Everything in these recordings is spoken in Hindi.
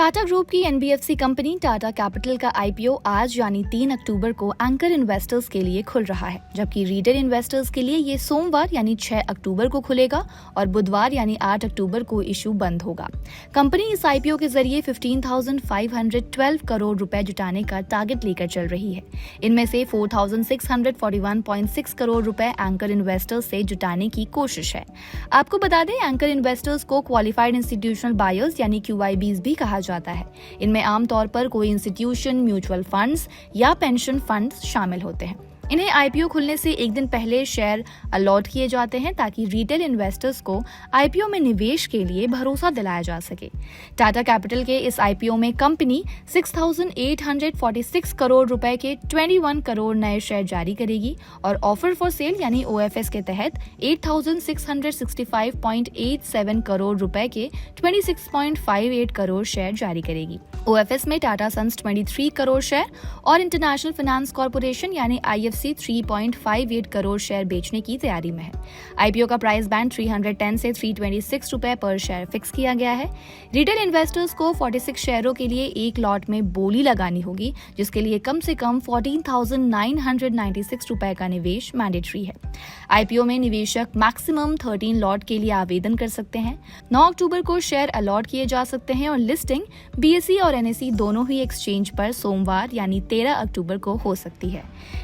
टाटा ग्रुप की एनबीएफसी कंपनी टाटा कैपिटल का आईपीओ आज यानी 3 अक्टूबर को एंकर इन्वेस्टर्स के लिए खुल रहा है, जबकि रिटेल इन्वेस्टर्स के लिए ये सोमवार यानी 6 अक्टूबर को खुलेगा और बुधवार यानी 8 अक्टूबर को इशू बंद होगा। कंपनी इस आईपीओ के जरिए 15,512 करोड़ रुपए जुटाने का टारगेट लेकर चल रही है। इनमें से 4,641.6 करोड़ रुपए एंकर इन्वेस्टर्स से जुटाने की कोशिश है। आपको बता दें, एंकर इन्वेस्टर्स को क्वालिफाइड इंस्टीट्यूशनल बायर्स यानी QIBs भी कहा जाता है। इनमें आमतौर पर कोई इंस्टीट्यूशन, म्यूचुअल फंड्स या पेंशन फंड्स शामिल होते हैं। इन्हें आईपीओ खुलने से एक दिन पहले शेयर अलॉट किए जाते हैं ताकि रिटेल इन्वेस्टर्स को आईपीओ में निवेश के लिए भरोसा दिलाया जा सके। टाटा कैपिटल के इस आईपीओ में कंपनी 6,846 करोड़ रुपए के 21 करोड़ नए शेयर जारी करेगी और ऑफर फॉर सेल यानी OFS के तहत 8,665.87 करोड़ रुपए के 26.58 करोड़ शेयर जारी करेगी। OFS में टाटा सन्स 23 करोड़ शेयर और इंटरनेशनल फाइनेंस कॉर्पोरेशन यानी IFC 3.58 करोड़ शेयर बेचने की तैयारी में है। आईपीओ का प्राइस बैंड 310 से 326 रुपए पर शेयर फिक्स किया गया है। रिटेल इन्वेस्टर्स को 46 शेयरों के लिए एक लॉट में बोली लगानी होगी, जिसके लिए कम से कम 14,996 रुपए का निवेश मैंडेटरी है। आईपीओ में निवेशक मैक्सिमम 13 लॉट के लिए आवेदन कर सकते हैं। 9 अक्टूबर को शेयर अलॉट किए जा सकते हैं और लिस्टिंग BSE और NSE दोनों ही एक्सचेंज पर सोमवार यानी 13 अक्टूबर को हो सकती है।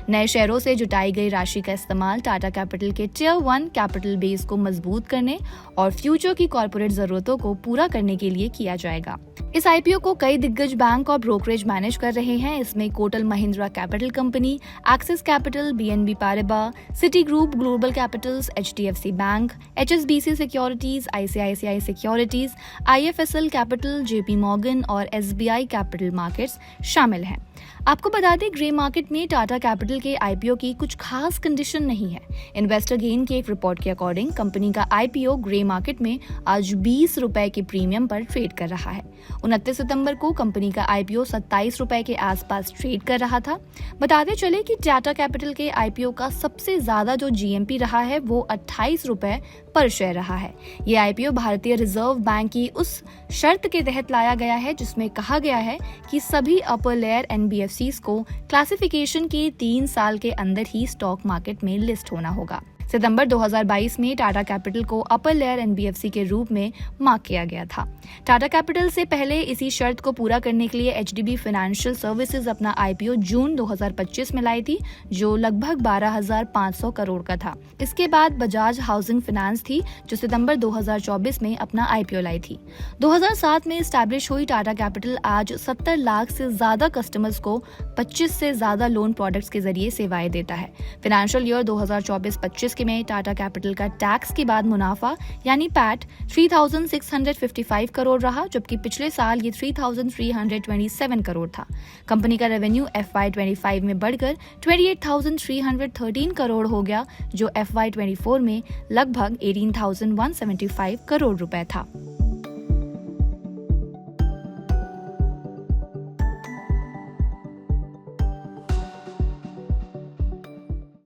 नए शेयरों से जुटाई गई राशि का इस्तेमाल टाटा कैपिटल के Tier 1 कैपिटल बेस को मजबूत करने और फ्यूचर की कॉर्पोरेट जरूरतों को पूरा करने के लिए किया जाएगा। इस आईपीओ को कई दिग्गज बैंक और ब्रोकरेज मैनेज कर रहे हैं। इसमें Kotak Mahindra capital company, Axis capital, BNB Paribas, Citigroup, global capitals, HDFC bank, HSBC securities, ICICI securities, IFSL capital, JP Morgan और SBI कैपिटल मार्केट्स शामिल हैं। आपको बता दें, ग्रे मार्केट में टाटा कैपिटल के आईपीओ की कुछ खास कंडीशन नहीं है। इन्वेस्टर गेन की एक रिपोर्ट के अकॉर्डिंग कंपनी का आईपीओ ग्रे मार्केट में आज 20 रुपए के प्रीमियम पर ट्रेड कर रहा है। 29 सितंबर को कंपनी का आईपीओ 27 रुपए के आसपास ट्रेड कर रहा था। बताते चले कि टाटा कैपिटल के आईपीओ का सबसे ज्यादा जो GMP रहा है वो 28 रुपए पर शेयर रहा है। ये आईपीओ भारतीय रिजर्व बैंक की उस शर्त के तहत लाया गया है जिसमें कहा गया है कि सभी अपर लेयर NBFCs को क्लासिफिकेशन के 3 साल के अंदर ही स्टॉक मार्केट में लिस्ट होना होगा। सितंबर 2022 में टाटा कैपिटल को अपर लेयर NBFC के रूप में मार्क किया गया था। टाटा कैपिटल से पहले इसी शर्त को पूरा करने के लिए HDB फाइनेंशियल सर्विसेज अपना आईपीओ जून 2025 में लाई थी, जो लगभग 12,500 करोड़ का था। इसके बाद बजाज हाउसिंग फाइनेंस थी, जो सितंबर 2024 में अपना आईपीओ लाई थी। 2007 में स्टैब्लिश हुई टाटा कैपिटल आज 70 लाख से ज्यादा कस्टमर्स को 25 से ज्यादा लोन प्रोडक्ट्स के जरिए सेवाएं देता है। फाइनेंशियल ईयर 2024-25 में टाटा कैपिटल का टैक्स के बाद मुनाफा यानी पैट 3,655 करोड़ रहा, जबकि पिछले साल ये 3,327 करोड़ था। कंपनी का रेवेन्यू FY25 में बढ़कर 28,313 करोड़ हो गया, जो FY24 में लगभग 18,175 करोड़ रुपए था।